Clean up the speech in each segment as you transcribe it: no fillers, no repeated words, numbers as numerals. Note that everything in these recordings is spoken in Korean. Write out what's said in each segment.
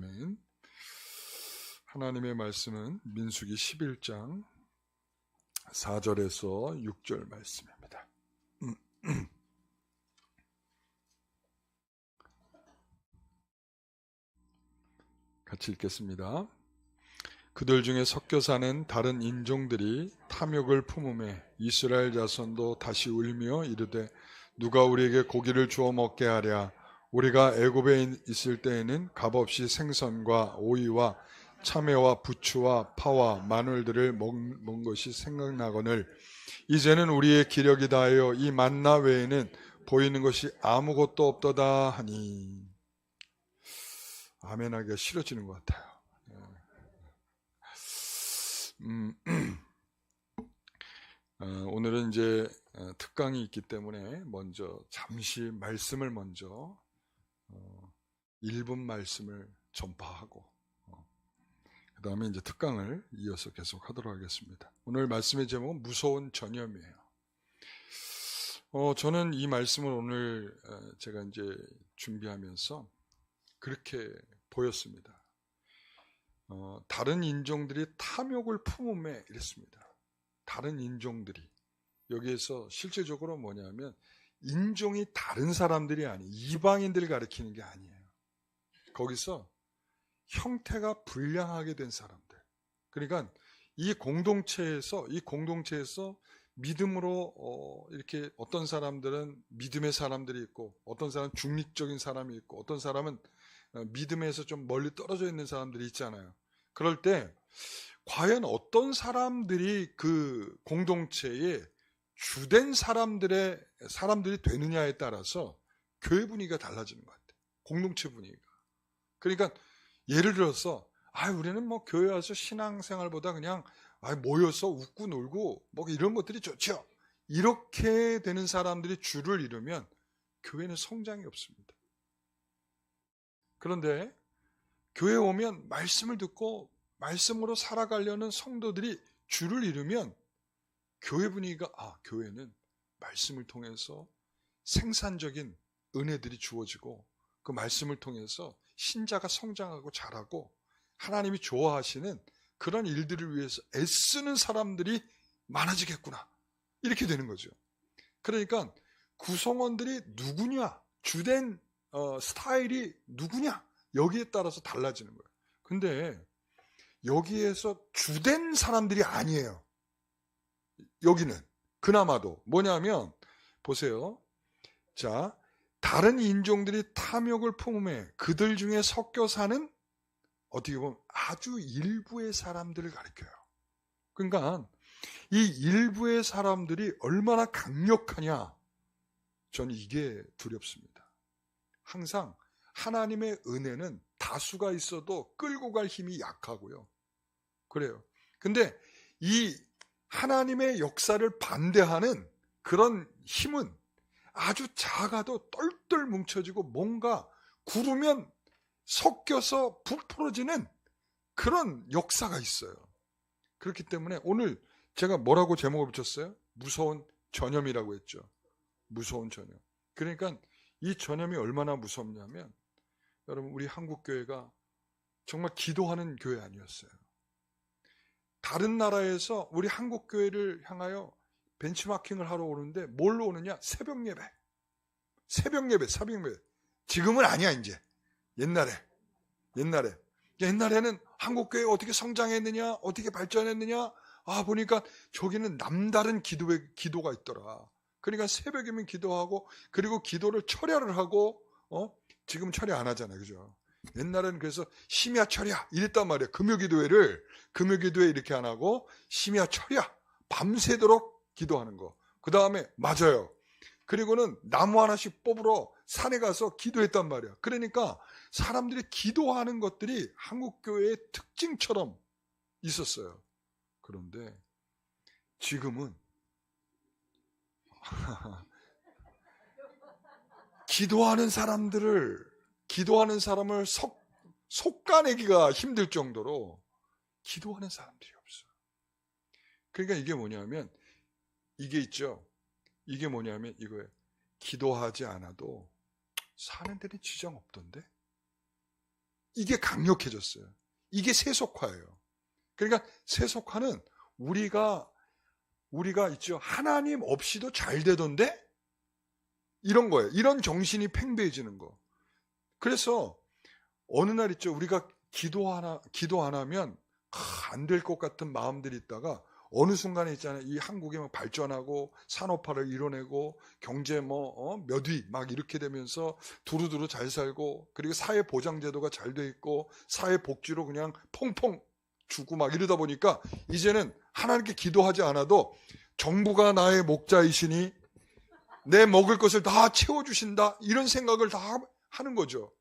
아멘. 하나님의 말씀은 민수기 11장 4절에서 6절 말씀입니다. 같이 읽겠습니다. 그들 중에 섞여 사는 다른 인종들이 탐욕을 품음에 이스라엘 자손도 다시 울며 이르되 누가 우리에게 고기를 주어 먹게 하랴. 우리가 애굽에 있을 때에는 값없이 생선과 오이와 참외와 부추와 파와 마늘들을 먹은 것이 생각나거늘 이제는 우리의 기력이 다하여 이 만나 외에는 보이는 것이 아무것도 없도다 하니. 아멘하기가 싫어지는 것 같아요. 오늘은 이제 특강이 있기 때문에 먼저 잠시 말씀을 먼저 1분 말씀을 전파하고 그 다음에 이제 특강을 이어서 계속 하도록 하겠습니다. 오늘 말씀의 제목은 무서운 전염이에요. 저는 이 말씀을 오늘 제가 이제 준비하면서 그렇게 보였습니다. 다른 인종들이 탐욕을 품음에 이랬습니다. 다른 인종들이. 여기에서 실제적으로 뭐냐면 인종이 다른 사람들이 아니에요. 이방인들을 가리키는 게 아니에요. 거기서 형태가 불량하게 된 사람들. 그러니까 이 공동체에서 믿음으로 이렇게 어떤 사람들은 믿음의 사람들이 있고 어떤 사람은 중립적인 사람이 있고 어떤 사람은 믿음에서 좀 멀리 떨어져 있는 사람들이 있잖아요. 그럴 때 과연 어떤 사람들이 그 공동체에 주된 사람들이 되느냐에 따라서 교회 분위기가 달라지는 것 같아요. 공동체 분위기가. 그러니까 예를 들어서 우리는 뭐 교회 와서 신앙생활보다 그냥 모여서 웃고 놀고 뭐 이런 것들이 좋죠. 이렇게 되는 사람들이 주를 이루면 교회는 성장이 없습니다. 그런데 교회에 오면 말씀을 듣고 말씀으로 살아가려는 성도들이 주를 이루면 교회 분위기가 교회는 말씀을 통해서 생산적인 은혜들이 주어지고 그 말씀을 통해서 신자가 성장하고 자라고 하나님이 좋아하시는 그런 일들을 위해서 애쓰는 사람들이 많아지겠구나. 이렇게 되는 거죠. 그러니까 구성원들이 누구냐, 주된 스타일이 누구냐, 여기에 따라서 달라지는 거예요. 근데 여기에서 주된 사람들이 아니에요. 여기는 그나마도 뭐냐면 보세요. 자, 다른 인종들이 탐욕을 품음에 그들 중에 섞여 사는 어떻게 보면 아주 일부의 사람들을 가리켜요. 그러니까 이 일부의 사람들이 얼마나 강력하냐, 저는 이게 두렵습니다. 항상 하나님의 은혜는 다수가 있어도 끌고 갈 힘이 약하고요. 그래요. 근데 이 하나님의 역사를 반대하는 그런 힘은 아주 작아도 똘똘 뭉쳐지고 뭔가 구르면 섞여서 부풀어지는 그런 역사가 있어요. 그렇기 때문에 오늘 제가 뭐라고 제목을 붙였어요? 무서운 전염이라고 했죠. 무서운 전염. 그러니까 이 전염이 얼마나 무섭냐면 여러분, 우리 한국교회가 정말 기도하는 교회 아니었어요. 다른 나라에서 우리 한국교회를 향하여 벤치마킹을 하러 오는데 뭘로 오느냐? 새벽 예배. 지금은 아니야, 이제. 옛날에는 한국교회 어떻게 성장했느냐, 어떻게 발전했느냐, 보니까 저기는 남다른 기도가 있더라. 그러니까 새벽이면 기도하고, 그리고 기도를 철야를 하고, 지금 철야 안 하잖아요. 그죠? 옛날에는 그래서 심야 철야 이랬단 말이에요. 금요기도회 이렇게 안 하고 심야 철야 밤새도록 기도하는 거. 그 다음에 맞아요. 그리고는 나무 하나씩 뽑으러 산에 가서 기도했단 말이야. 그러니까 사람들이 기도하는 것들이 한국교회의 특징처럼 있었어요. 그런데 지금은 기도하는 사람을 속가내기가 힘들 정도로 기도하는 사람들이 없어요. 그러니까 이게 뭐냐면 이거예요. 기도하지 않아도 사는 데는 지장 없던데? 이게 강력해졌어요. 이게 세속화예요. 그러니까 세속화는 우리가 있죠. 하나님 없이도 잘 되던데? 이런 거예요. 이런 정신이 팽배해지는 거. 그래서 어느 날 있죠. 우리가 기도 안 하면 안 될 것 같은 마음들이 있다가 어느 순간에 있잖아요. 이 한국이 막 발전하고 산업화를 이뤄내고 경제 몇 위 막 이렇게 되면서 두루두루 잘 살고 그리고 사회보장제도가 잘 돼 있고 사회복지로 그냥 퐁퐁 주고 막 이러다 보니까 이제는 하나님께 기도하지 않아도 정부가 나의 목자이시니 내 먹을 것을 다 채워주신다 이런 생각을 다 하는 거죠.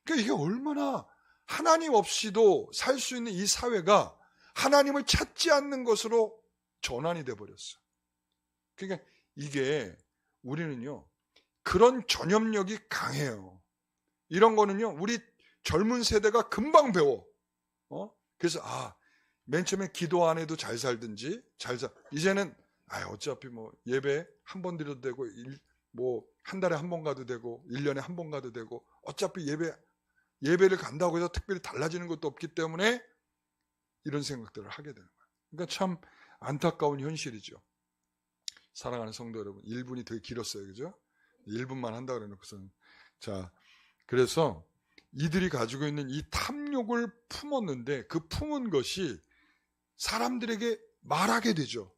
그러니까 이게 얼마나 하나님 없이도 살 수 있는 이 사회가 하나님을 찾지 않는 것으로 전환이 돼버렸어. 그러니까 이게 우리는요 그런 전염력이 강해요. 이런 거는요 우리 젊은 세대가 금방 배워. 그래서 맨 처음에 기도 안 해도 잘 살든지 이제는 어차피 뭐 예배 한 번 드려도 되고 한 달에 한 번 가도 되고 1년에 한 번 가도 되고 어차피 예배를 간다고 해서 특별히 달라지는 것도 없기 때문에 이런 생각들을 하게 되는 거예요. 그러니까 참 안타까운 현실이죠. 사랑하는 성도 여러분, 1분이 되게 길었어요. 그죠? 1분만 한다고 그래놓고서는. 자, 그래서 이들이 가지고 있는 이 탐욕을 품었는데 그 품은 것이 사람들에게 말하게 되죠.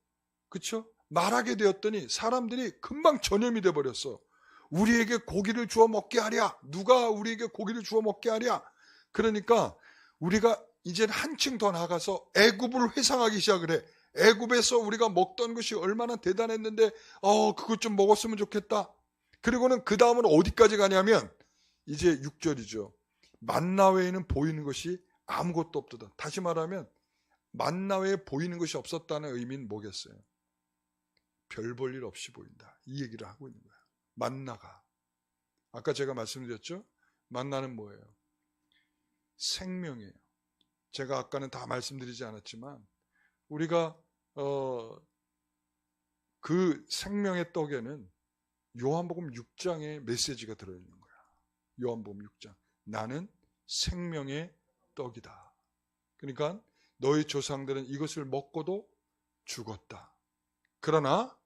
그렇죠? 말하게 되었더니 사람들이 금방 전염이 돼버렸어. 우리에게 고기를 주워 먹게 하랴. 누가 우리에게 고기를 주워 먹게 하랴. 그러니까 우리가 이제 한층 더 나가서 애굽을 회상하기 시작을 해. 애굽에서 우리가 먹던 것이 얼마나 대단했는데 그것 좀 먹었으면 좋겠다. 그리고는 그 다음은 어디까지 가냐면 이제 6절이죠. 만나 외에는 보이는 것이 아무것도 없도다. 다시 말하면 만나 외에 보이는 것이 없었다는 의미는 뭐겠어요? 별 볼 일 없이 보인다. 이 얘기를 하고 있는 거야. 만나가. 아까 제가 말씀드렸죠? 만나는 뭐예요? 생명이에요. 제가 아까는 다 말씀드리지 않았지만 우리가 그 생명의 떡에는 요한복음 6장의 메시지가 들어있는 거야. 요한복음 6장. 나는 생명의 떡이다. 그러니까 너희 조상들은 이것을 먹고도 죽었다. 그러나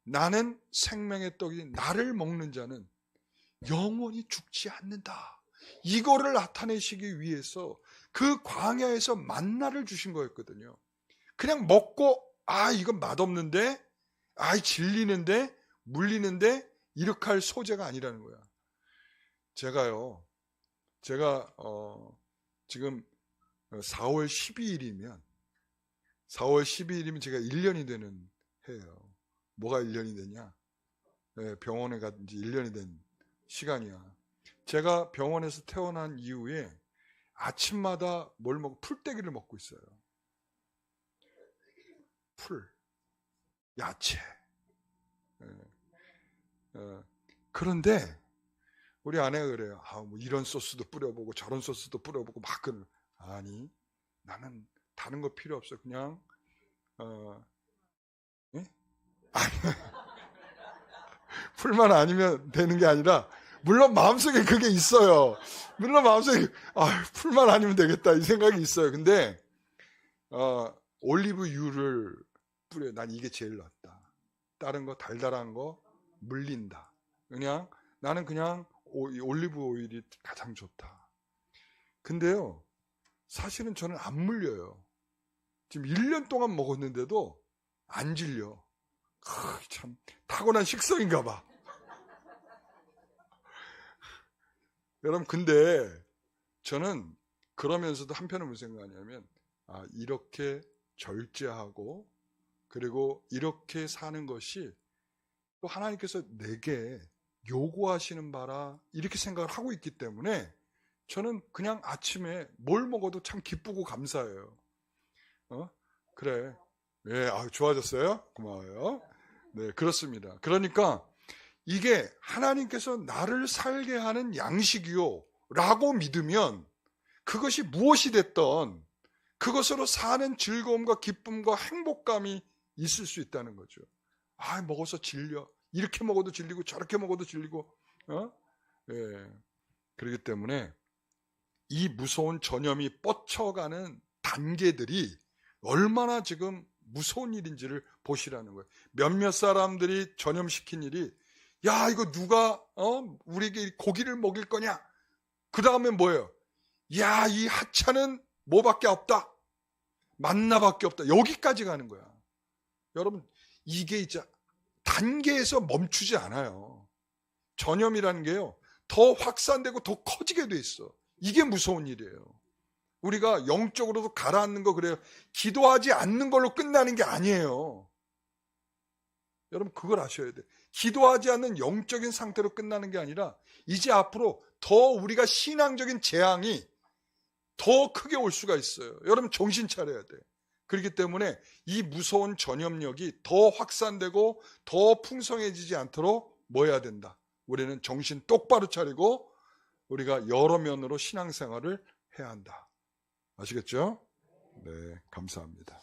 나는 생명의 떡이 나를 먹는 자는 영원히 죽지 않는다. 이거를 나타내시기 위해서 그 광야에서 만나를 주신 거였거든요. 그냥 먹고 이건 맛없는데 질리는데 물리는데 이렇게 할 소재가 아니라는 거야. 제가 지금 4월 12일이면 제가 1년이 되는 해예요. 뭐가 1년이 되냐? 병원에 간 지 1년이 된 시간이야. 제가 병원에서 퇴원한 이후에 아침마다 풀떼기를 먹고 있어요. 풀, 야채. 그런데 우리 아내가 그래요. 뭐 이런 소스도 뿌려보고 저런 소스도 뿌려보고 막 아니 나는 다른 거 필요 없어. 그냥 풀만 아니면 되는 게 아니라 물론 마음속에 그게 있어요. 물론 마음속에 풀만 아니면 되겠다 이 생각이 있어요. 근데 올리브유를 뿌려요. 난 이게 제일 낫다. 다른 거 달달한 거 물린다. 나는 그냥 올리브 오일이 가장 좋다. 근데요 사실은 저는 안 물려요. 지금 1년 동안 먹었는데도 안 질려. 참 타고난 식성인가 봐. 여러분 근데 저는 그러면서도 한편은 무슨 생각하냐면 이렇게 절제하고 그리고 이렇게 사는 것이 또 하나님께서 내게 요구하시는 바라 이렇게 생각을 하고 있기 때문에 저는 그냥 아침에 뭘 먹어도 참 기쁘고 감사해요. 그래. 예, 좋아졌어요? 고마워요. 네, 그렇습니다. 그러니까 이게 하나님께서 나를 살게 하는 양식이요 라고 믿으면 그것이 무엇이 됐던 그것으로 사는 즐거움과 기쁨과 행복감이 있을 수 있다는 거죠. 먹어서 질려. 이렇게 먹어도 질리고 저렇게 먹어도 질리고 예. 그렇기 때문에 이 무서운 전염이 뻗쳐가는 단계들이 얼마나 지금 무서운 일인지를 보시라는 거예요. 몇몇 사람들이 전염시킨 일이, 야, 이거 누가 우리에게 고기를 먹일 거냐? 그 다음에 뭐예요? 야, 이 하찮은 뭐밖에 없다. 만나밖에 없다. 여기까지 가는 거야. 여러분, 이게 이제 단계에서 멈추지 않아요. 전염이라는 게요, 더 확산되고 더 커지게 돼 있어. 이게 무서운 일이에요. 우리가 영적으로도 가라앉는 거 그래요. 기도하지 않는 걸로 끝나는 게 아니에요. 여러분, 그걸 아셔야 돼요. 기도하지 않는 영적인 상태로 끝나는 게 아니라 이제 앞으로 더 우리가 신앙적인 재앙이 더 크게 올 수가 있어요. 여러분, 정신 차려야 돼. 그렇기 때문에 이 무서운 전염력이 더 확산되고 더 풍성해지지 않도록 뭐 해야 된다? 우리는 정신 똑바로 차리고 우리가 여러 면으로 신앙생활을 해야 한다. 아시겠죠? 네, 감사합니다.